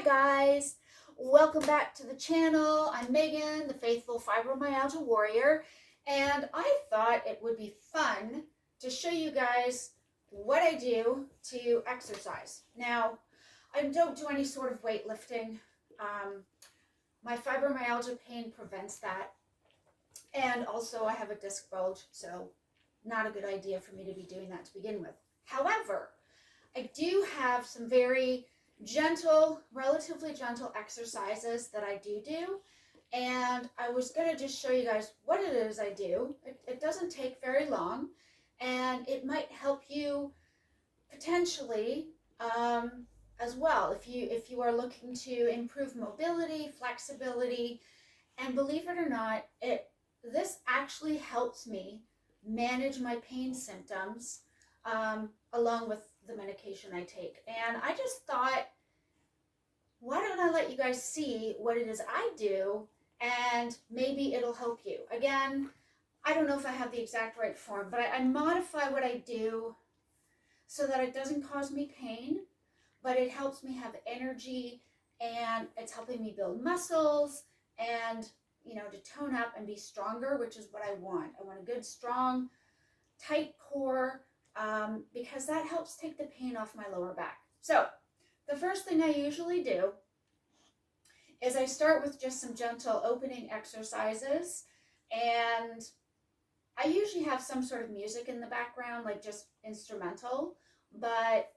guys, welcome back to the channel. I'm Megan, the faithful fibromyalgia warrior, and I thought it would be fun to show you guys what I do to exercise. Now, I don't do any sort of weightlifting. My fibromyalgia pain prevents that, and also I have a disc bulge, so not a good idea for me to be doing that to begin with. However, I do have some very gentle, relatively gentle exercises that I do, and I was going to just show you guys what it is I do. It doesn't take very long, and it might help you potentially as well if you are looking to improve mobility, flexibility, and believe it or not, this actually helps me manage my pain symptoms along with the medication I take. And I just thought, why don't I let you guys see what it is I do, and maybe it'll help you. Again, I don't know if I have the exact right form, but I modify what I do so that it doesn't cause me pain, but it helps me have energy, and it's helping me build muscles and, you know, to tone up and be stronger, which is what I want. I want a good, strong, tight core, because that helps take the pain off my lower back. So the first thing I usually do is I start with just some gentle opening exercises, and I usually have some sort of music in the background, like just instrumental, but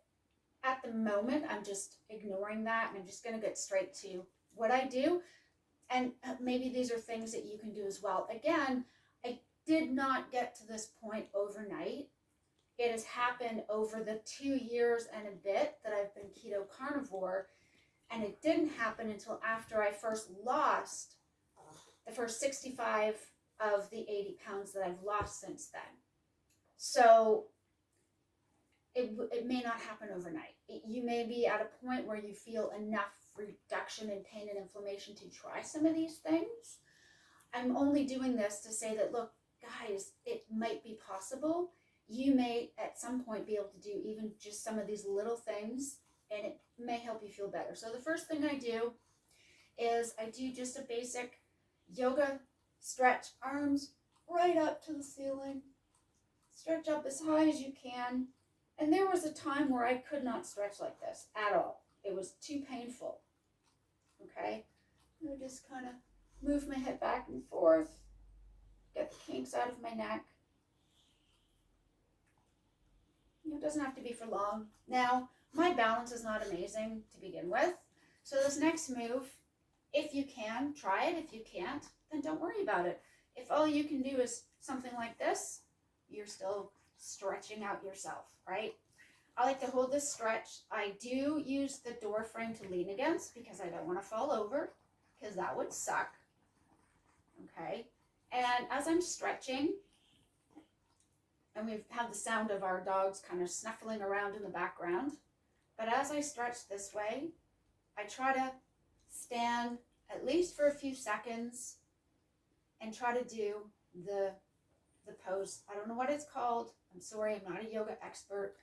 at the moment I'm just ignoring that, and I'm just going to get straight to what I do. And maybe these are things that you can do as well. Again, I did not get to this point overnight. It has happened over the 2 years and a bit that I've been keto carnivore, and it didn't happen until after I first lost the first 65 of the 80 pounds that I've lost since then. So it may not happen overnight. You may be at a point where you feel enough reduction in pain and inflammation to try some of these things. I'm only doing this to say that, look, guys, it might be possible. You may at some point be able to do even just some of these little things, and it may help you feel better. So the first thing I do is I do just a basic yoga stretch, arms right up to the ceiling. Stretch up as high as you can. And there was a time where I could not stretch like this at all. It was too painful. Okay? I just kind of move my head back and forth, get the kinks out of my neck. It doesn't have to be for long. Now, my balance is not amazing to begin with. So this next move, if you can, try it. If you can't, then don't worry about it. If all you can do is something like this, you're still stretching out yourself, right? I like to hold this stretch. I do use the door frame to lean against because I don't want to fall over, because that would suck. Okay? And as I'm stretching, and we have the sound of our dogs kind of snuffling around in the background. But as I stretch this way, I try to stand at least for a few seconds and try to do the pose. I don't know what it's called. I'm sorry, I'm not a yoga expert.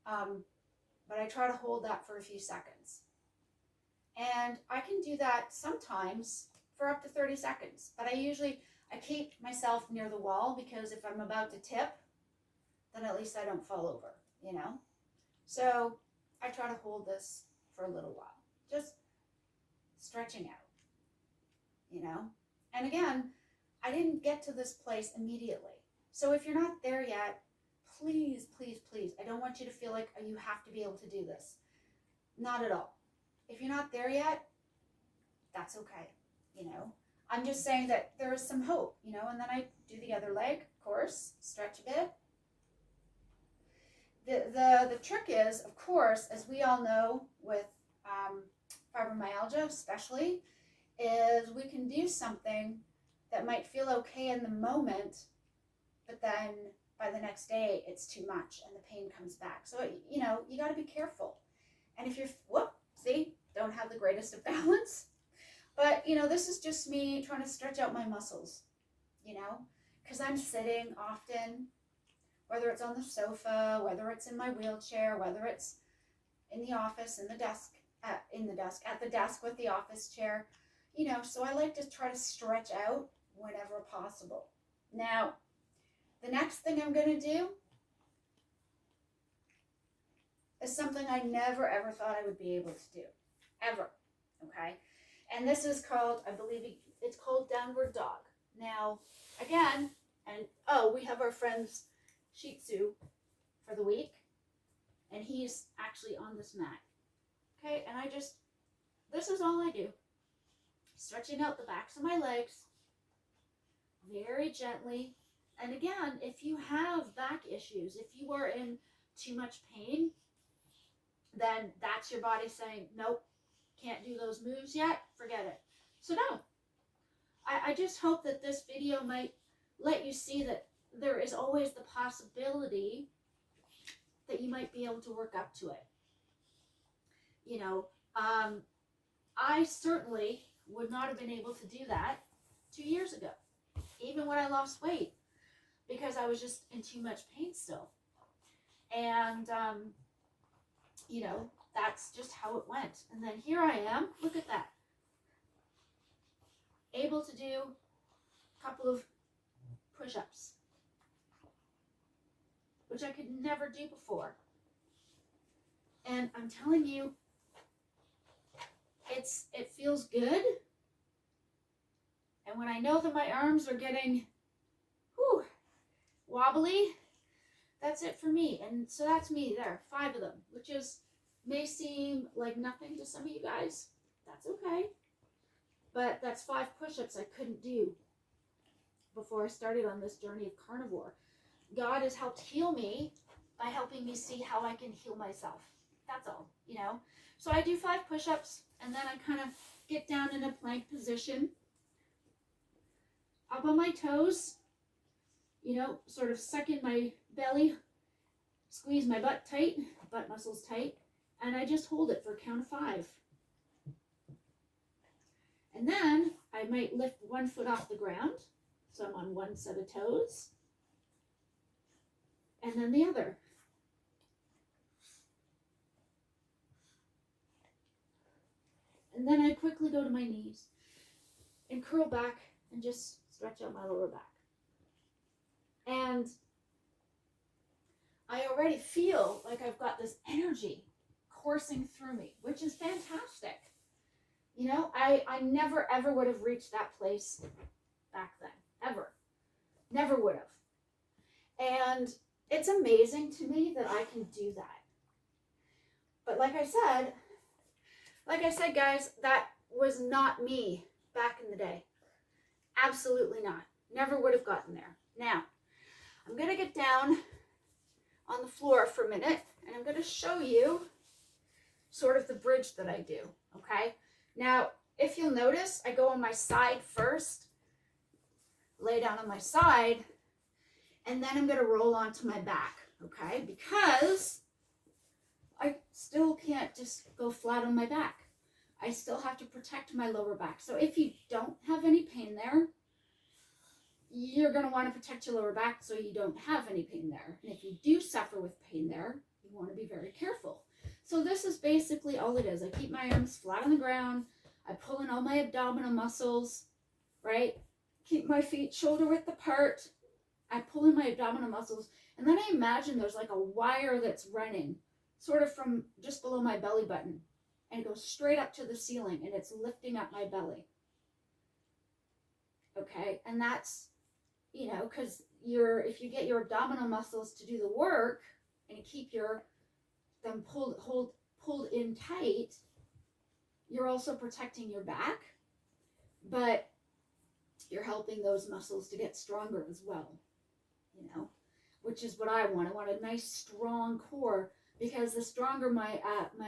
But I try to hold that for a few seconds. And I can do that sometimes for up to 30 seconds. But I keep myself near the wall, because if I'm about to tip, then at least I don't fall over, you know? So I try to hold this for a little while, just stretching out, you know? And again, I didn't get to this place immediately. So if you're not there yet, please, please, please, I don't want you to feel like you have to be able to do this. Not at all. If you're not there yet, that's okay, you know? I'm just saying that there is some hope, you know? And then I do the other leg, of course, stretch a bit. The trick is, of course, as we all know with fibromyalgia especially, is we can do something that might feel okay in the moment, but then by the next day it's too much and the pain comes back. So, you know, you got to be careful. And if you're, don't have the greatest of balance, but, you know, this is just me trying to stretch out my muscles, you know, because I'm sitting often, whether it's on the sofa, whether it's in my wheelchair, whether it's in the office, in the desk, at the desk with the office chair, you know, so I like to try to stretch out whenever possible. Now, the next thing I'm going to do is something I never ever thought I would be able to do, ever, okay? And this is called, I believe it's called downward dog. Now, again, and oh, we have our friend's Shih Tzu for the week, and he's actually on this mat, okay? And this is all I do. Stretching out the backs of my legs very gently. And again, if you have back issues, if you are in too much pain, then that's your body saying, nope, can't do those moves yet, forget it. So no, I just hope that this video might let you see that there is always the possibility that you might be able to work up to it. You know, I certainly would not have been able to do that 2 years ago, even when I lost weight, because I was just in too much pain still. And, you know, that's just how it went. And then here I am, look at that, able to do a couple of push-ups, which I could never do before. And I'm telling you, it feels good. And when I know that my arms are getting wobbly, that's it for me. And so that's me there, 5 of them, which may seem like nothing to some of you guys. That's okay. But that's 5 push-ups I couldn't do before I started on this journey of carnivore. God has helped heal me by helping me see how I can heal myself. That's all, you know. So I do 5 push-ups, and then I kind of get down in a plank position, up on my toes, you know, sort of suck in my belly, squeeze my butt tight, butt muscles tight, and I just hold it for a count of 5. And then I might lift one foot off the ground, so I'm on one set of toes, and then the other. And then I quickly go to my knees and curl back and just stretch out my lower back. And I already feel like I've got this energy coursing through me, which is fantastic. You know, I never ever would have reached that place back then, ever. Never would have. And it's amazing to me that I can do that. But like I said, guys, that was not me back in the day. Absolutely not. Never would have gotten there. Now, I'm going to get down on the floor for a minute, and I'm going to show you sort of the bridge that I do, okay? Now, if you'll notice, I go on my side first, lay down on my side, and then I'm going to roll onto my back, okay? Because I still can't just go flat on my back. I still have to protect my lower back. So if you don't have any pain there, you're going to want to protect your lower back so you don't have any pain there. And if you do suffer with pain there, you want to be very careful. So this is basically all it is. I keep my arms flat on the ground. I pull in all my abdominal muscles, right? Keep my feet shoulder width apart. I pull in my abdominal muscles. And then I imagine there's like a wire that's running sort of from just below my belly button. And it goes straight up to the ceiling, and it's lifting up my belly. Okay, and that's, you know, because if you get your abdominal muscles to do the work, and you keep them pulled in tight, you're also protecting your back, but you're helping those muscles to get stronger as well, you know, which is what I want. I want a nice, strong core. Because the stronger my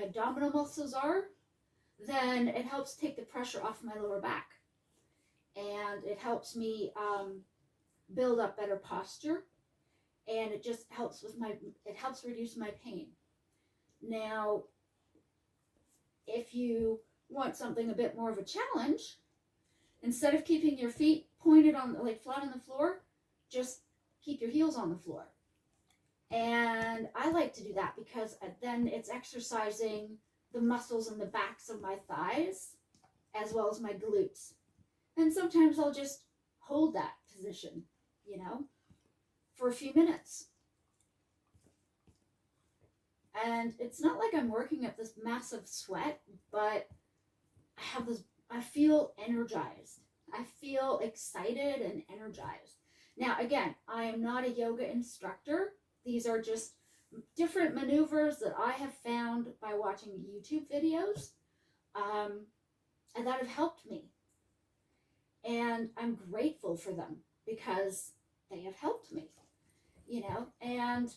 abdominal muscles are, then it helps take the pressure off my lower back. And it helps me build up better posture. And it just helps it helps reduce my pain. Now, if you want something a bit more of a challenge, instead of keeping your feet pointed on, like flat on the floor, just keep your heels on the floor. And I like to do that because then it's exercising the muscles in the backs of my thighs as well as my glutes. And sometimes I'll just hold that position, you know, for a few minutes. And it's not like I'm working up this massive sweat, but I feel energized. I feel excited and energized. Now, again, I am not a yoga instructor. These are just different maneuvers that I have found by watching YouTube videos, and that have helped me. And I'm grateful for them because they have helped me, you know. And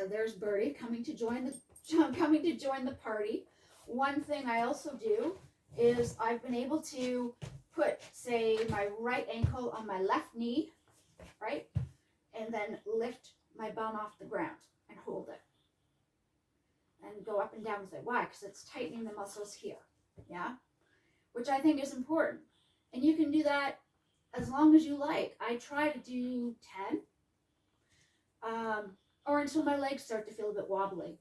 there's Birdie coming to join the party. One thing I also do is I've been able to put, say, my right ankle on my left knee, right, and then lift my bum off the ground and hold it and go up and down with it. Why? Because it's tightening the muscles here, yeah, which I think is important. And you can do that as long as you like. I try to do 10, or until my legs start to feel a bit wobbly.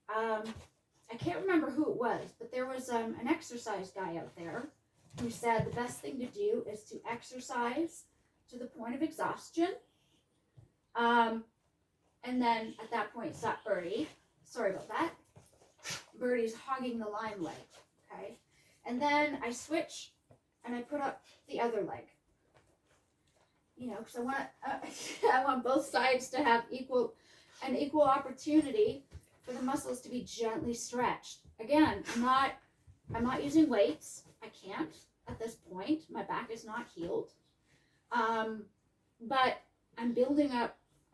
I can't remember who it was, but there was an exercise guy out there who said the best thing to do is to exercise to the point of exhaustion. And then at that point, stop Birdie. Sorry about that. Birdie's hogging the limelight, okay? And then I switch and I put up the other leg. You know, because I want both sides to have an equal opportunity for the muscles to be gently stretched. Again, I'm not using weights. I can't at this point. My back is not healed. But I'm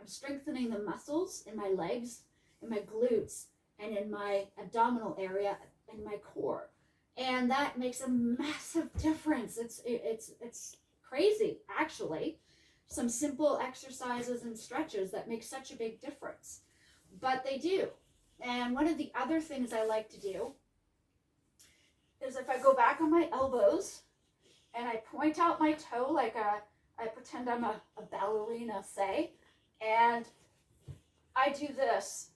strengthening the muscles in my legs, in my glutes, and in my abdominal area, and my core. And that makes a massive difference. It's crazy, actually. Some simple exercises and stretches that make such a big difference. But they do. And one of the other things I like to do is if I go back on my elbows and I point out my toe like I pretend I'm a ballerina, say, and I do this.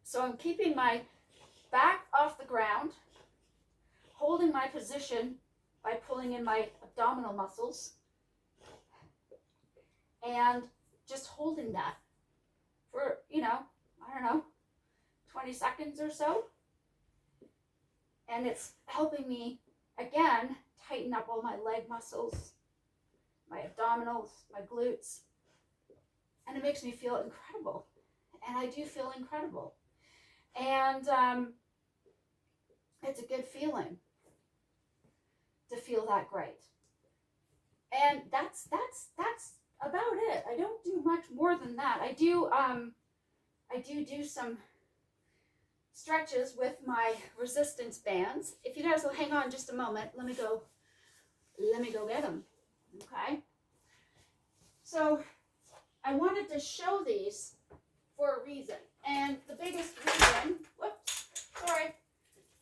So I'm keeping my back off the ground, holding my position by pulling in my abdominal muscles, and just holding that for, you know, I don't know, 20 seconds or so. And it's helping me, again, tighten up all my leg muscles, my abdominals, my glutes. And it makes me feel incredible. And I do feel incredible. And it's a good feeling to feel that great. And that's about it. I don't do much more than that. I do some stretches with my resistance bands. If you guys will hang on just a moment, let me go get them. Okay. So I wanted to show these for a reason. And the biggest reason, whoops, sorry,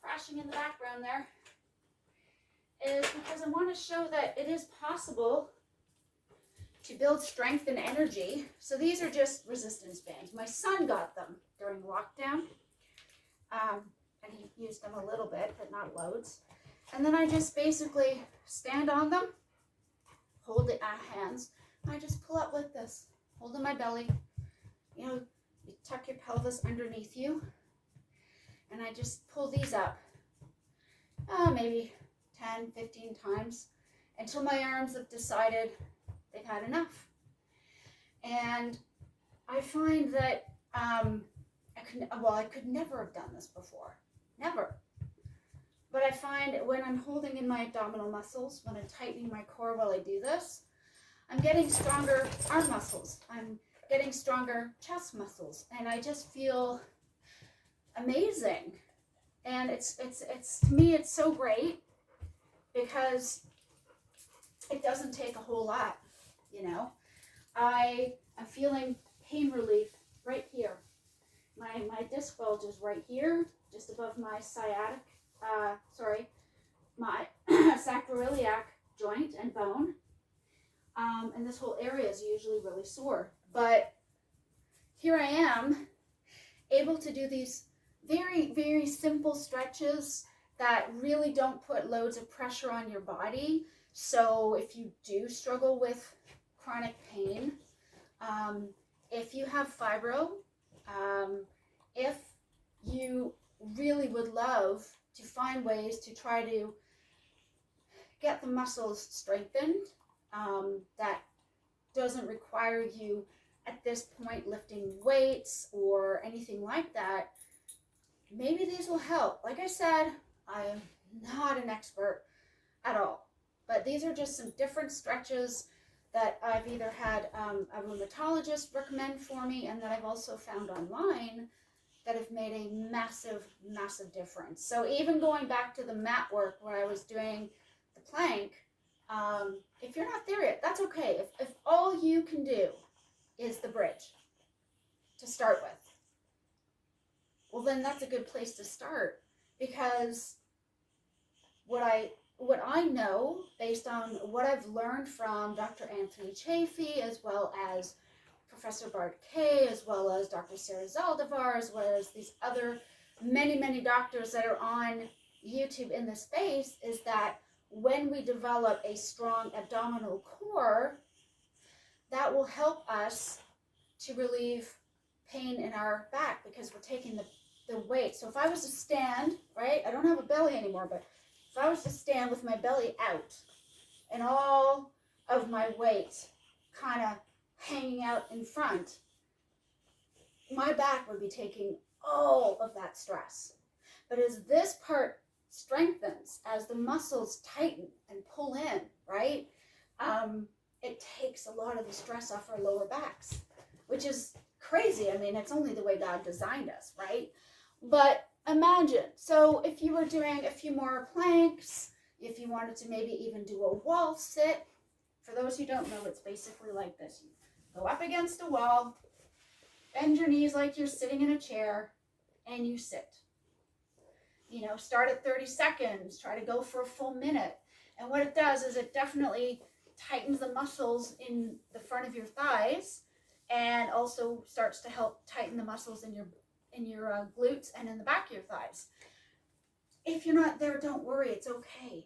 crashing in the background there, is because I want to show that it is possible to build strength and energy. So these are just resistance bands. My son got them during lockdown, and he used them a little bit, but not loads. And then I just basically stand on them, hold it at hands, and I just pull up like this, holding my belly. You know, you tuck your pelvis underneath you, and I just pull these up, maybe 10, 15 times, until my arms have decided they've had enough. And I find that I could never have done this before. Never. But I find when I'm holding in my abdominal muscles, when I'm tightening my core while I do this, I'm getting stronger arm muscles. I'm getting stronger chest muscles. And I just feel amazing. And it's to me, it's so great because it doesn't take a whole lot, you know. I am feeling pain relief right here. My disc bulge is right here, just above my my sacroiliac joint and bone. And this whole area is usually really sore. But here I am, able to do these very, very simple stretches that really don't put loads of pressure on your body. So if you do struggle with chronic pain, if you have fibro, if you really would love to find ways to try to get the muscles strengthened, that doesn't require you at this point lifting weights or anything like that, maybe these will help. Like I said, I am not an expert at all, but these are just some different stretches that I've either had a rheumatologist recommend for me and that I've also found online that have made a massive, massive difference. So even going back to the mat work where I was doing the plank, if you're not there yet, that's okay. If all you can do is the bridge to start with, well, then that's a good place to start, because what I know based on what I've learned from Dr. Anthony Chafee, as well as Professor Bart Kay, as well as Dr. Sarah Zaldivar, as well as these other many doctors that are on YouTube in this space, is that when we develop a strong abdominal core, that will help us to relieve pain in our back, because we're taking the weight. So if I was to stand, right, I don't have a belly anymore, but if I was to stand with my belly out and all of my weight kind of hanging out in front, my back would be taking all of that stress. But as this part strengthens, as the muscles tighten and pull in, right, it takes a lot of the stress off our lower backs, which is crazy. I mean, it's only the way God designed us, right? But imagine, so if you were doing a few more planks, if you wanted to maybe even do a wall sit, for those who don't know, it's basically like this. You go up against a wall, bend your knees like you're sitting in a chair, and you sit. You know, start at 30 seconds, try to go for a full minute. And what it does is it definitely tightens the muscles in the front of your thighs, and also starts to help tighten the muscles in your glutes and in the back of your thighs. If you're not there, don't worry, it's okay.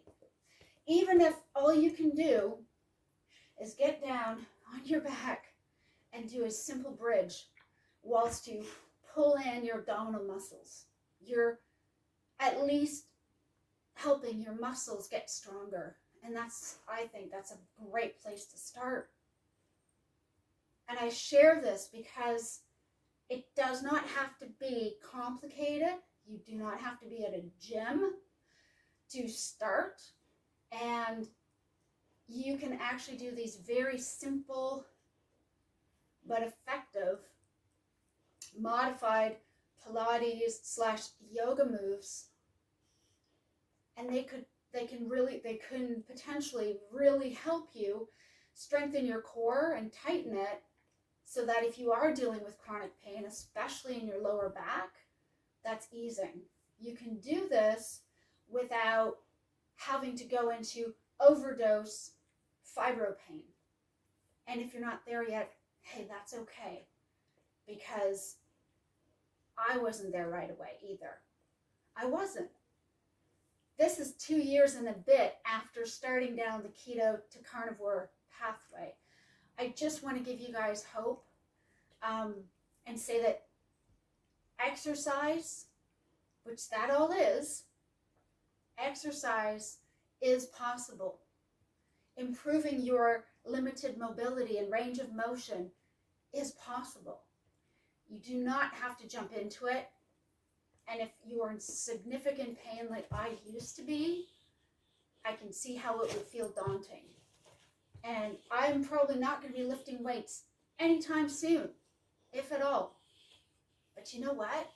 Even if all you can do is get down on your back and do a simple bridge whilst you pull in your abdominal muscles, you're at least helping your muscles get stronger. And I think that's a great place to start. And I share this because it does not have to be complicated. You do not have to be at a gym to start. And you can actually do these very simple but effective modified Pilates/yoga moves. And they can potentially really help you strengthen your core and tighten it, so that if you are dealing with chronic pain, especially in your lower back, that's easing. You can do this without having to go into overdose fibro pain. And if you're not there yet, hey, that's okay, because I wasn't there right away either. I wasn't. This is 2 years and a bit after starting down the keto to carnivore pathway. I just want to give you guys hope, and say that exercise, which that all is, exercise is possible. Improving your limited mobility and range of motion is possible. You do not have to jump into it. And if you are in significant pain like I used to be, I can see how it would feel daunting. And I'm probably not going to be lifting weights anytime soon, if at all. But you know what?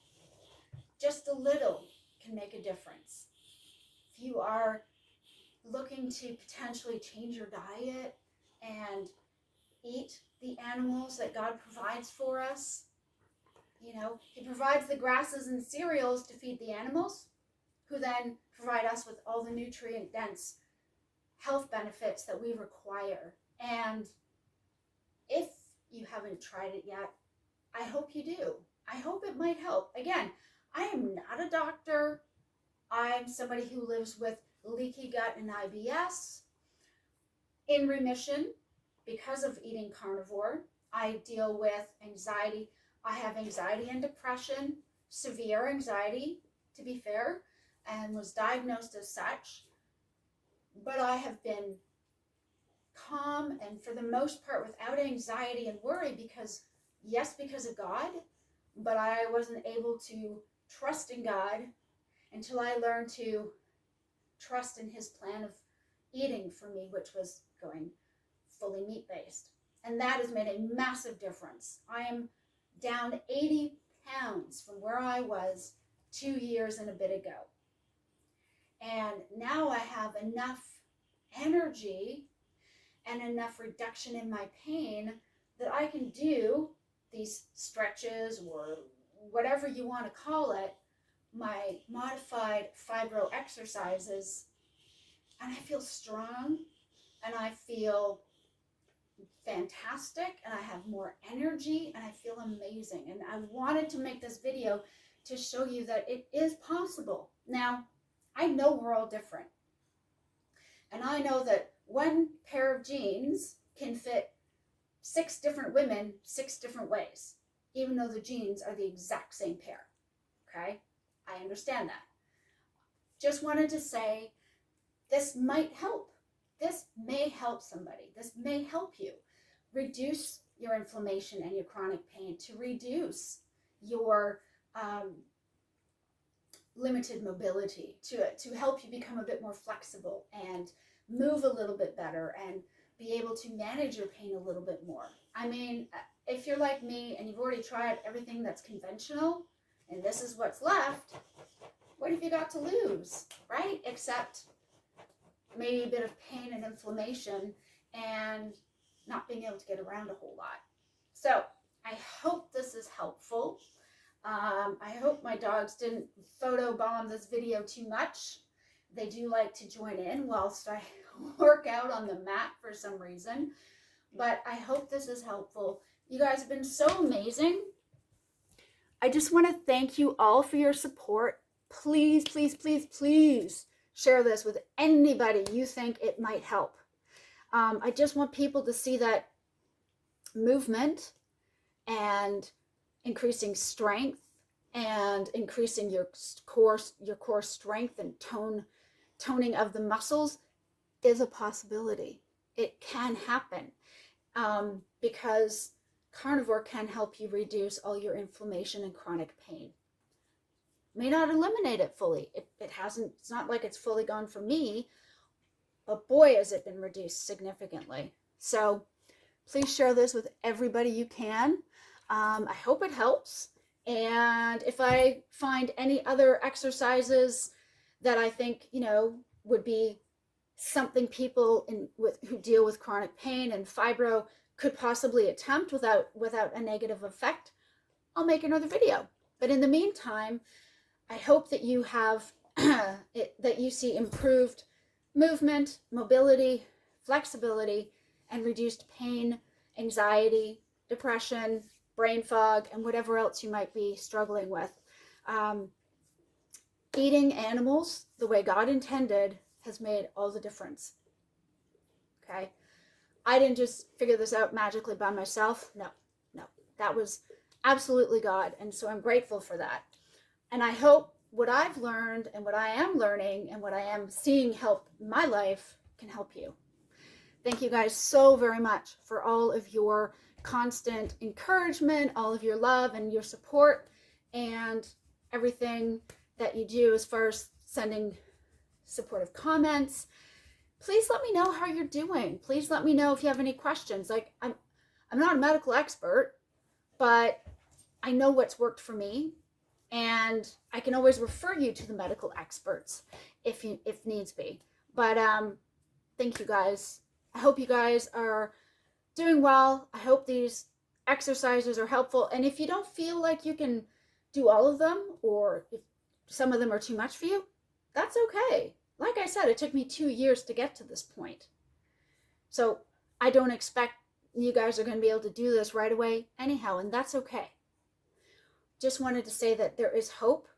Just a little can make a difference. If you are looking to potentially change your diet and eat the animals that God provides for us, you know, He provides the grasses and cereals to feed the animals, who then provide us with all the nutrient-dense health benefits that we require. And if you haven't tried it yet, I hope you do. I hope it might help. Again, I am not a doctor. I'm somebody who lives with leaky gut and IBS in remission because of eating carnivore. I deal with anxiety. I have anxiety and depression, severe anxiety, to be fair, and was diagnosed as such. But I have been calm and for the most part without anxiety and worry because, yes, because of God, but I wasn't able to trust in God until I learned to trust in his plan of eating for me, which was going fully meat-based. And that has made a massive difference. I am down 80 pounds from where I was 2 years and a bit ago. And now I have enough energy and enough reduction in my pain that I can do these stretches or whatever you want to call it, my modified fibro exercises, and I feel strong and I feel fantastic and I have more energy and I feel amazing. And I wanted to make this video to show you that it is possible. Now, I know we're all different. And I know that one pair of jeans can fit 6 different women 6 different ways, even though the jeans are the exact same pair. Okay? I understand that. Just wanted to say this might help. This may help somebody. This may help you reduce your inflammation and your chronic pain, to reduce your limited mobility, to help you become a bit more flexible and move a little bit better and be able to manage your pain a little bit more. I mean, if you're like me and you've already tried everything that's conventional and this is what's left, what have you got to lose, right? Except maybe a bit of pain and inflammation and not being able to get around a whole lot. So I hope this is helpful. I hope my dogs didn't photobomb this video too much. They do like to join in whilst I work out on the mat for some reason. But I hope this is helpful. You guys have been so amazing. I just want to thank you all for your support. Please, please, please, please share this with anybody you think it might help. I just want people to see that movement and increasing strength and increasing your core strength and toning of the muscles is a possibility. It can happen because carnivore can help you reduce all your inflammation and chronic pain. May not eliminate it fully. It hasn't. It's not like it's fully gone for me, but boy, has it been reduced significantly. So please share this with everybody you can. I hope it helps. And if I find any other exercises that I think, would be something people who deal with chronic pain and fibro could possibly attempt without a negative effect, I'll make another video. But in the meantime, I hope that you have that you see improved movement, mobility, flexibility, and reduced pain, anxiety, depression, brain fog, and whatever else you might be struggling with. Eating animals the way God intended has made all the difference. Okay? I didn't just figure this out magically by myself. No. That was absolutely God, and so I'm grateful for that. And I hope what I've learned and what I am learning and what I am seeing help my life can help you. Thank you guys so very much for all of your constant encouragement, all of your love and your support, and everything that you do as far as sending supportive comments. Please let me know how you're doing. Please let me know if you have any questions. Like, I'm not a medical expert, but I know what's worked for me, and I can always refer you to the medical experts if needs be. But thank you guys. I hope you guys are doing well. I hope these exercises are helpful. And if you don't feel like you can do all of them, or if some of them are too much for you, that's okay. Like I said, it took me 2 years to get to this point. So I don't expect you guys are going to be able to do this right away anyhow, and that's okay. Just wanted to say that there is hope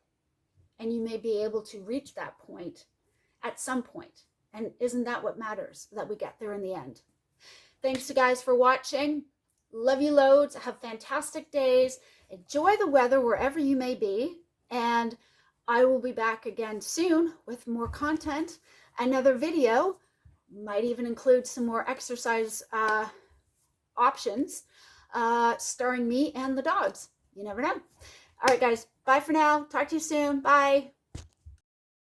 and you may be able to reach that point at some point. And isn't that what matters, that we get there in the end? Thanks, you guys, for watching. Love you loads. Have fantastic days. Enjoy the weather wherever you may be. And I will be back again soon with more content. Another video might even include some more exercise options starring me and the dogs. You never know. All right, guys. Bye for now. Talk to you soon. Bye.